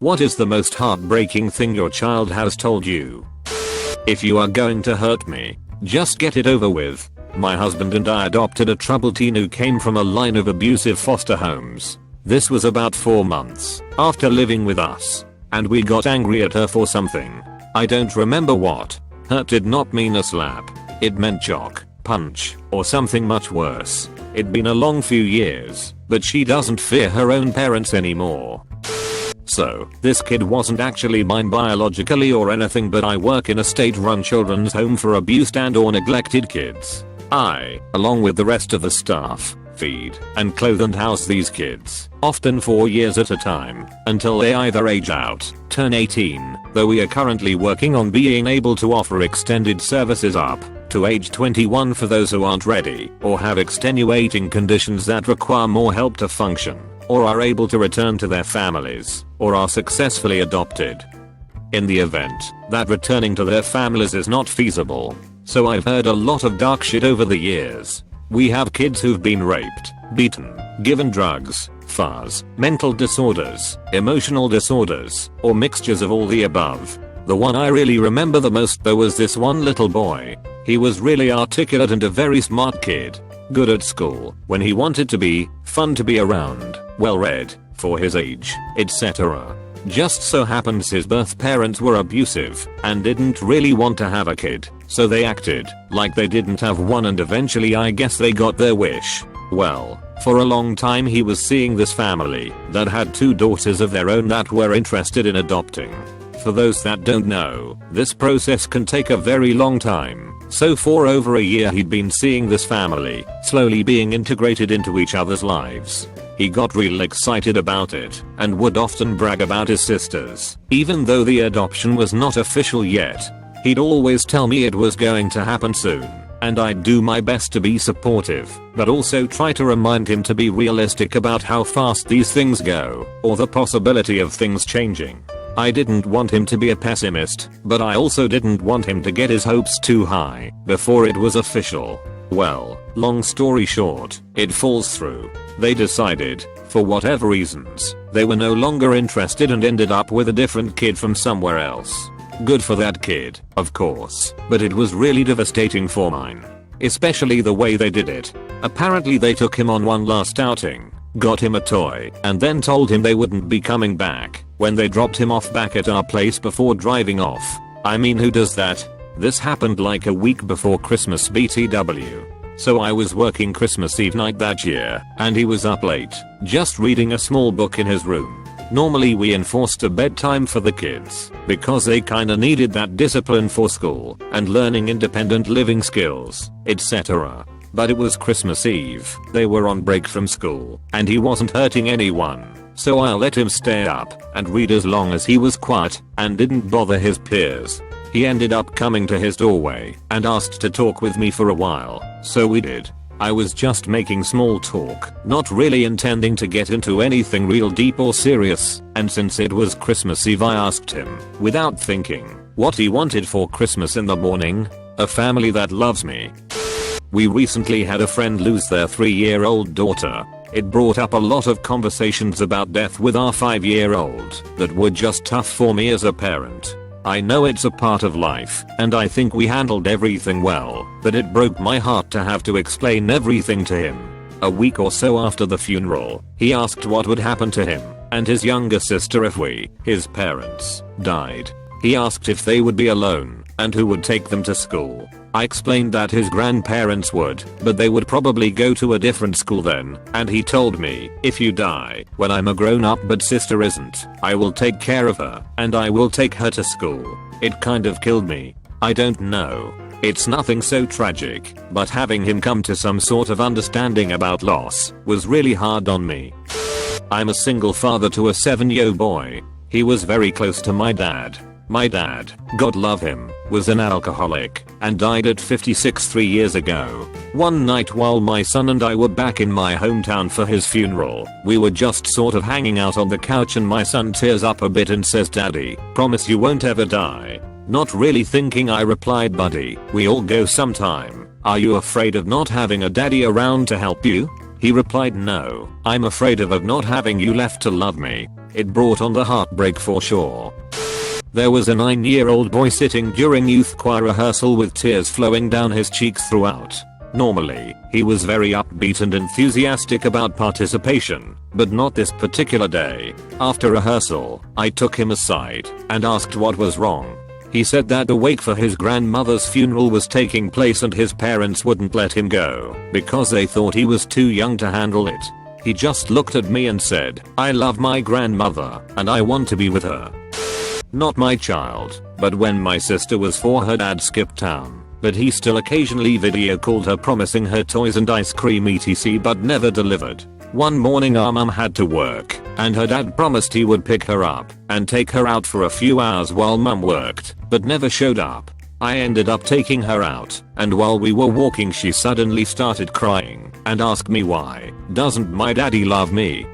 What is the most heartbreaking thing your child has told you? If you are going to hurt me, just get it over with. My husband and I adopted a troubled teen who came from a line of abusive foster homes. This was about 4 months after living with us, and we got angry at her for something. I don't remember what. Hurt did not mean a slap. It meant jock, punch, or something much worse. It'd been a long few years, but she doesn't fear her own parents anymore. So, this kid wasn't actually mine biologically or anything, but I work in a state-run children's home for abused and/or neglected kids. I, along with the rest of the staff, feed and clothe and house these kids, often for years at a time, until they either age out, turn 18, though we are currently working on being able to offer extended services up to age 21 for those who aren't ready or have extenuating conditions that require more help to function, or are able to return to their families, or are successfully adopted. In the event that returning to their families is not feasible. So I've heard a lot of dark shit over the years. We have kids who've been raped, beaten, given drugs, FARs, mental disorders, emotional disorders, or mixtures of all the above. The one I really remember the most though was this one little boy. He was really articulate and a very smart kid. Good at school, when he wanted to be, fun to be around, well read, for his age, etc. Just so happens his birth parents were abusive and didn't really want to have a kid, so they acted like they didn't have one, and eventually I guess they got their wish. Well, for a long time he was seeing this family that had 2 daughters of their own that were interested in adopting. For those that don't know, this process can take a very long time. So for over a year he'd been seeing this family slowly being integrated into each other's lives. He got real excited about it and would often brag about his sisters, even though the adoption was not official yet. He'd always tell me it was going to happen soon, and I'd do my best to be supportive, but also try to remind him to be realistic about how fast these things go, or the possibility of things changing. I didn't want him to be a pessimist, but I also didn't want him to get his hopes too high before it was official. Well, long story short, it falls through. They decided, for whatever reasons, they were no longer interested and ended up with a different kid from somewhere else. Good for that kid, of course, but it was really devastating for mine. Especially the way they did it. Apparently they took him on one last outing, got him a toy, and then told him they wouldn't be coming back when they dropped him off back at our place before driving off. I mean, who does that? This happened like a week before Christmas BTW. So I was working Christmas Eve night that year, and he was up late, just reading a small book in his room. Normally we enforced a bedtime for the kids, because they kinda needed that discipline for school, and learning independent living skills, etc. But it was Christmas Eve, they were on break from school, and he wasn't hurting anyone. So I let him stay up and read as long as he was quiet and didn't bother his peers. He ended up coming to his doorway and asked to talk with me for a while, so we did. I was just making small talk, not really intending to get into anything real deep or serious, and since it was Christmas Eve I asked him, without thinking, what he wanted for Christmas in the morning. A family that loves me. We recently had a friend lose their 3-year-old daughter. It brought up a lot of conversations about death with our 5-year-old that were just tough for me as a parent. I know it's a part of life, and I think we handled everything well, but it broke my heart to have to explain everything to him. A week or so after the funeral, he asked what would happen to him and his younger sister if we, his parents, died. He asked if they would be alone and who would take them to school. I explained that his grandparents would, but they would probably go to a different school then, and he told me, if you die, when I'm a grown up but sister isn't, I will take care of her, and I will take her to school. It kind of killed me. I don't know. It's nothing so tragic, but having him come to some sort of understanding about loss was really hard on me. I'm a single father to a 7-year-old boy. He was very close to my dad. My dad, God love him, was an alcoholic and died at 56 3 years ago. One night while my son and I were back in my hometown for his funeral, we were just sort of hanging out on the couch and my son tears up a bit and says, "Daddy, promise you won't ever die." Not really thinking, I replied, "Buddy, we all go sometime. Are you afraid of not having a daddy around to help you?" He replied, "No, I'm afraid of not having you left to love me." It brought on the heartbreak for sure. There was a 9-year-old boy sitting during youth choir rehearsal with tears flowing down his cheeks throughout. Normally, he was very upbeat and enthusiastic about participation, but not this particular day. After rehearsal, I took him aside and asked what was wrong. He said that the wake for his grandmother's funeral was taking place and his parents wouldn't let him go because they thought he was too young to handle it. He just looked at me and said, "I love my grandmother and I want to be with her." Not my child, but when my sister was 4 her dad skipped town, but he still occasionally video called her promising her toys and ice cream etc but never delivered. One morning our mum had to work, and her dad promised he would pick her up and take her out for a few hours while mum worked, but never showed up. I ended up taking her out, and while we were walking she suddenly started crying and asked me why. "Doesn't my daddy love me?"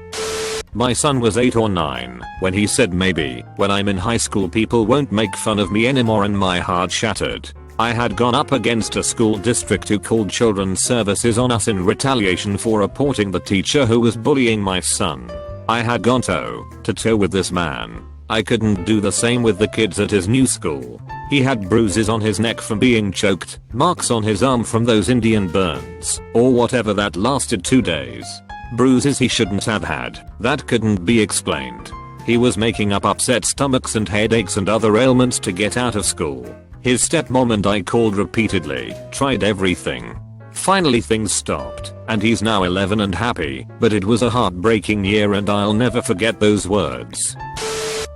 My son was 8 or 9 when he said maybe when I'm in high school people won't make fun of me anymore, and my heart shattered. I had gone up against a school district who called children's services on us in retaliation for reporting the teacher who was bullying my son. I had gone toe to toe with this man. I couldn't do the same with the kids at his new school. He had bruises on his neck from being choked, marks on his arm from those Indian burns, or whatever that lasted 2 days. Bruises he shouldn't have had, that couldn't be explained. He was making up upset stomachs and headaches and other ailments to get out of school. His stepmom and I called repeatedly, tried everything. Finally things stopped, and he's now 11 and happy, but it was a heartbreaking year and I'll never forget those words.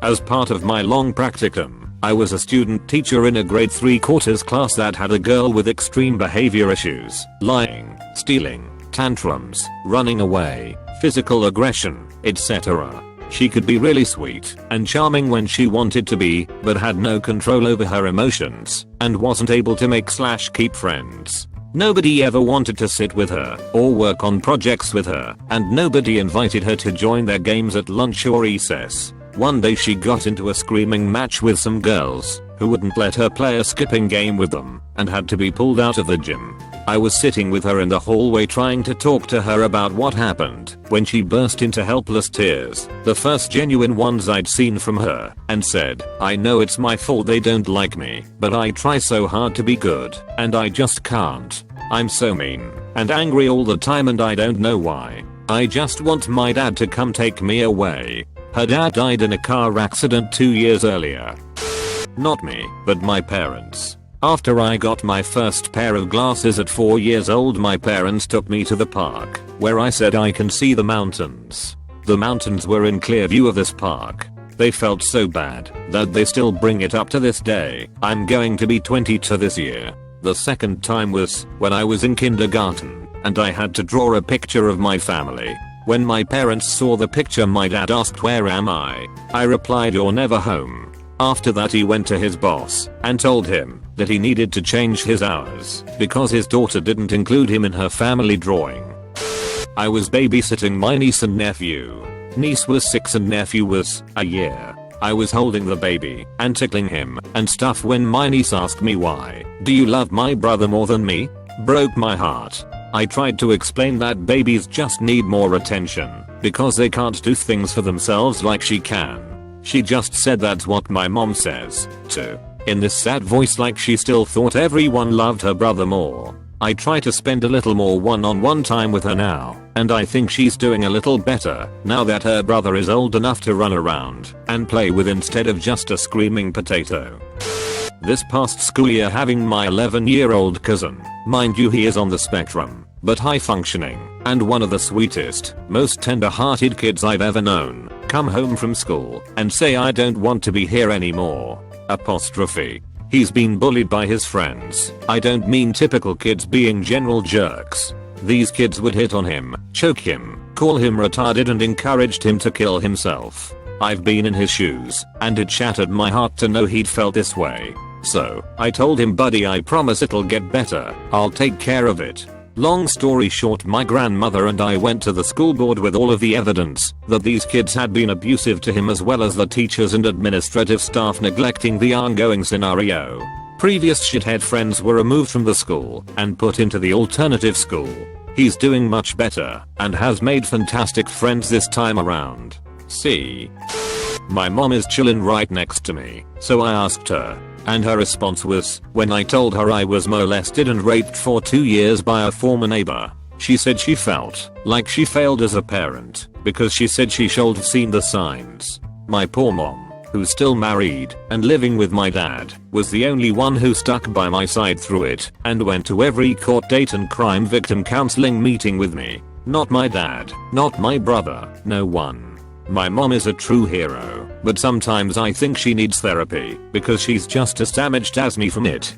As part of my long practicum, I was a student teacher in a grade 3 quarters class that had a girl with extreme behavior issues, lying, stealing, tantrums, running away, physical aggression, etc. She could be really sweet and charming when she wanted to be, but had no control over her emotions and wasn't able to make/keep friends. Nobody ever wanted to sit with her or work on projects with her, and nobody invited her to join their games at lunch or recess. One day she got into a screaming match with some girls who wouldn't let her play a skipping game with them and had to be pulled out of the gym. I was sitting with her in the hallway trying to talk to her about what happened when she burst into helpless tears, the first genuine ones I'd seen from her, and said, "I know it's my fault they don't like me, but I try so hard to be good, and I just can't. I'm so mean and angry all the time and I don't know why. I just want my dad to come take me away." Her dad died in a car accident 2 years earlier. Not me, but my parents. After I got my first pair of glasses at 4 years old, my parents took me to the park, where I said I can see the mountains. The mountains were in clear view of this park. They felt so bad that they still bring it up to this day. I'm going to be 22 this year. The second time was when I was in kindergarten, and I had to draw a picture of my family. When my parents saw the picture, my dad asked, "Where am I?" I replied, "You're never home." After that he went to his boss and told him that he needed to change his hours because his daughter didn't include him in her family drawing. I was babysitting my niece and nephew. Niece was 6 and nephew was a year. I was holding the baby and tickling him and stuff when my niece asked me, "Why do you love my brother more than me?" Broke my heart. I tried to explain that babies just need more attention because they can't do things for themselves like she can. She just said, "That's what my mom says too," in this sad voice, like she still thought everyone loved her brother more. I try to spend a little more one-on-one time with her now, and I think she's doing a little better now that her brother is old enough to run around and play with instead of just a screaming potato. This past school year, having my 11-year-old cousin, mind you he is on the spectrum, but high functioning, and one of the sweetest, most tender-hearted kids I've ever known, come home from school and say, "I don't want to be here anymore." Apostrophe. He's been bullied by his friends. I don't mean typical kids being general jerks. These kids would hit on him, choke him, call him retarded, and encouraged him to kill himself. I've been in his shoes, and it shattered my heart to know he'd felt this way. So, I told him, "Buddy, I promise it'll get better. I'll take care of it." Long story short, my grandmother and I went to the school board with all of the evidence that these kids had been abusive to him, as well as the teachers and administrative staff neglecting the ongoing scenario. Previous shithead friends were removed from the school and put into the alternative school. He's doing much better and has made fantastic friends this time around. See? My mom is chillin' right next to me, so I asked her. And her response was, when I told her I was molested and raped for 2 years by a former neighbor, she said she felt like she failed as a parent because she said she should have seen the signs. My poor mom, who's still married and living with my dad, was the only one who stuck by my side through it and went to every court date and crime victim counseling meeting with me. Not my dad, not my brother, no one. My mom is a true hero, but sometimes I think she needs therapy because she's just as damaged as me from it.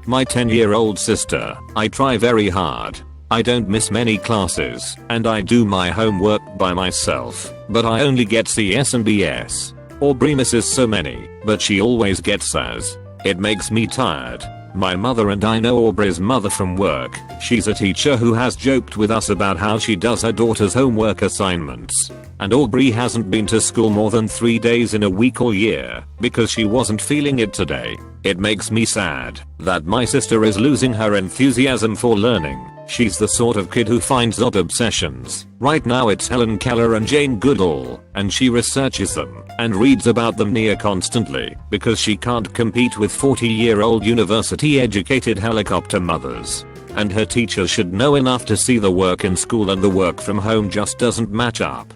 My 10-year-old sister, I try very hard. I don't miss many classes, and I do my homework by myself, but I only get Cs and Bs. Aubrey misses so many, but she always gets As. It makes me tired. My mother and I know Aubrey's mother from work. She's a teacher who has joked with us about how she does her daughter's homework assignments. And Aubrey hasn't been to school more than 3 days in a week or year because she wasn't feeling it today. It makes me sad that my sister is losing her enthusiasm for learning. She's the sort of kid who finds odd obsessions. Right now it's Helen Keller and Jane Goodall, and she researches them and reads about them near constantly because she can't compete with 40-year-old university-educated helicopter mothers. And her teacher should know enough to see the work in school and the work from home just doesn't match up.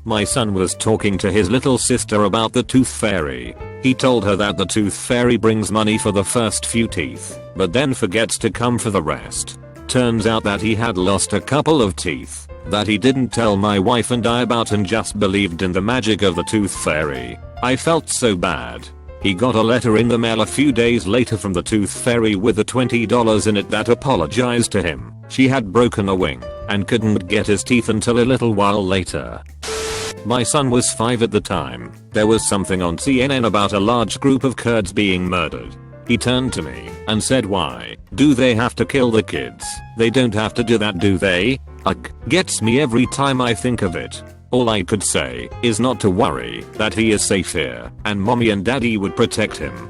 My son was talking to his little sister about the tooth fairy. He told her that the tooth fairy brings money for the first few teeth, but then forgets to come for the rest. Turns out that he had lost a couple of teeth that he didn't tell my wife and I about and just believed in the magic of the tooth fairy. I felt so bad. He got a letter in the mail a few days later from the tooth fairy with the $20 in it that apologized to him. She had broken a wing and couldn't get his teeth until a little while later. My son was 5 at the time. There was something on CNN about a large group of Kurds being murdered. He turned to me and said, why do they have to kill the kids? They don't have to do that, do they? Ugh, gets me every time I think of it. All I could say is not to worry, that he is safe here and mommy and daddy would protect him.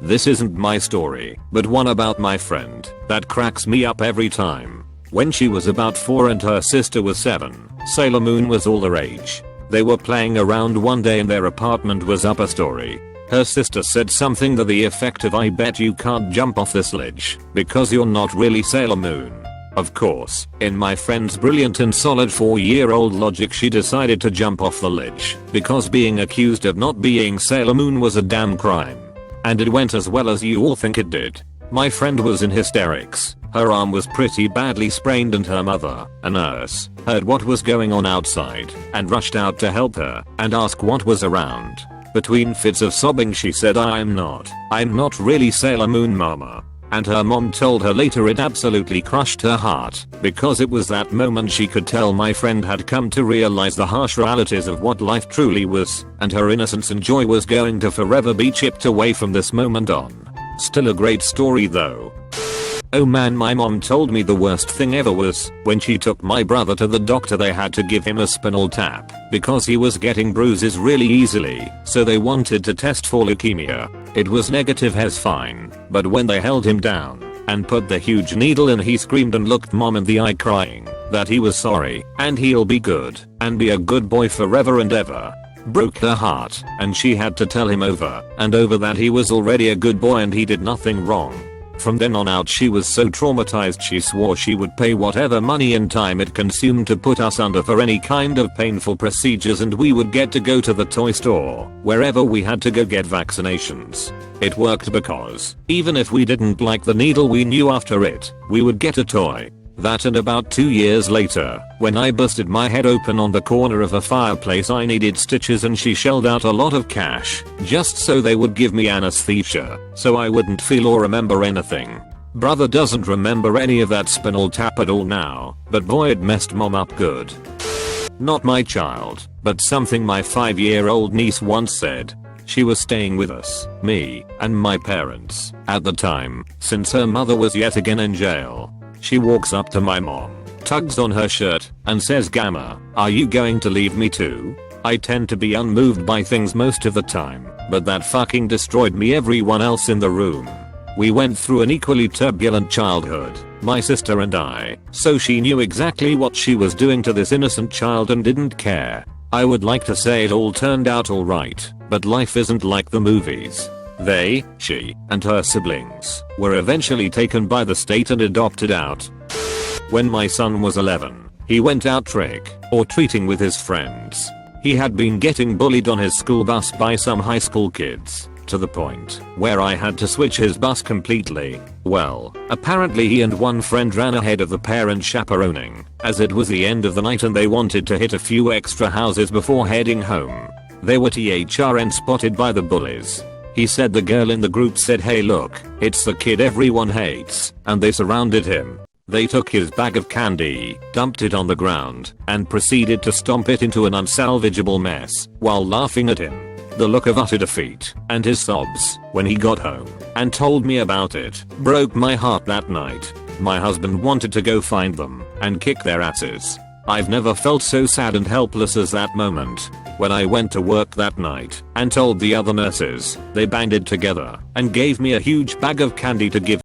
This isn't my story, but one about my friend that cracks me up every time. When she was about 4 and her sister was 7, Sailor Moon was all the rage. They were playing around one day and their apartment was up a story. Her sister said something to the effect of, I bet you can't jump off this ledge because you're not really Sailor Moon. Of course, in my friend's brilliant and solid 4-year-old logic, she decided to jump off the ledge because being accused of not being Sailor Moon was a damn crime. And it went as well as you all think it did. My friend was in hysterics. Her arm was pretty badly sprained and her mother, a nurse, heard what was going on outside and rushed out to help her and ask what was around. Between fits of sobbing she said, I'm not really Sailor Moon, mama. And her mom told her later it absolutely crushed her heart because it was that moment she could tell my friend had come to realize the harsh realities of what life truly was, and her innocence and joy was going to forever be chipped away from this moment on. Still a great story though. Oh man, my mom told me the worst thing ever was when she took my brother to the doctor. They had to give him a spinal tap because he was getting bruises really easily, so they wanted to test for leukemia. It was negative as fine, but when they held him down and put the huge needle in, he screamed and looked mom in the eye crying that he was sorry and he'll be good and be a good boy forever and ever. Broke her heart, and she had to tell him over and over that he was already a good boy and he did nothing wrong. From then on out she was so traumatized she swore she would pay whatever money and time it consumed to put us under for any kind of painful procedures, and we would get to go to the toy store wherever we had to go get vaccinations. It worked because even if we didn't like the needle, we knew after it we would get a toy. That, and about 2 years later, when I busted my head open on the corner of a fireplace, I needed stitches and she shelled out a lot of cash just so they would give me anesthesia so I wouldn't feel or remember anything. Brother doesn't remember any of that spinal tap at all now, but boy it messed mom up good. Not my child, but something my 5-year-old niece once said. She was staying with us, me, and my parents, at the time, since her mother was yet again in jail. She walks up to my mom, tugs on her shirt, and says, Gamma, are you going to leave me too? I tend to be unmoved by things most of the time, but that fucking destroyed me. Everyone else in the room We went through an equally turbulent childhood, my sister and I, so she knew exactly what she was doing to this innocent child and didn't care. I would like to say it all turned out alright, but life isn't like the movies. She, and her siblings were eventually taken by the state and adopted out. When my son was 11, he went out trick or treating with his friends. He had been getting bullied on his school bus by some high school kids, to the point where I had to switch his bus completely. Well, apparently he and one friend ran ahead of the parent chaperoning, as it was the end of the night and they wanted to hit a few extra houses before heading home. They were THRN spotted by the bullies. He said the girl in the group said, "Hey look, it's the kid everyone hates," and they surrounded him. They took his bag of candy, dumped it on the ground, and proceeded to stomp it into an unsalvageable mess while laughing at him. The look of utter defeat and his sobs when he got home and told me about it broke my heart that night. My husband wanted to go find them and kick their asses. I've never felt so sad and helpless as that moment. When I went to work that night and told the other nurses, they banded together and gave me a huge bag of candy to give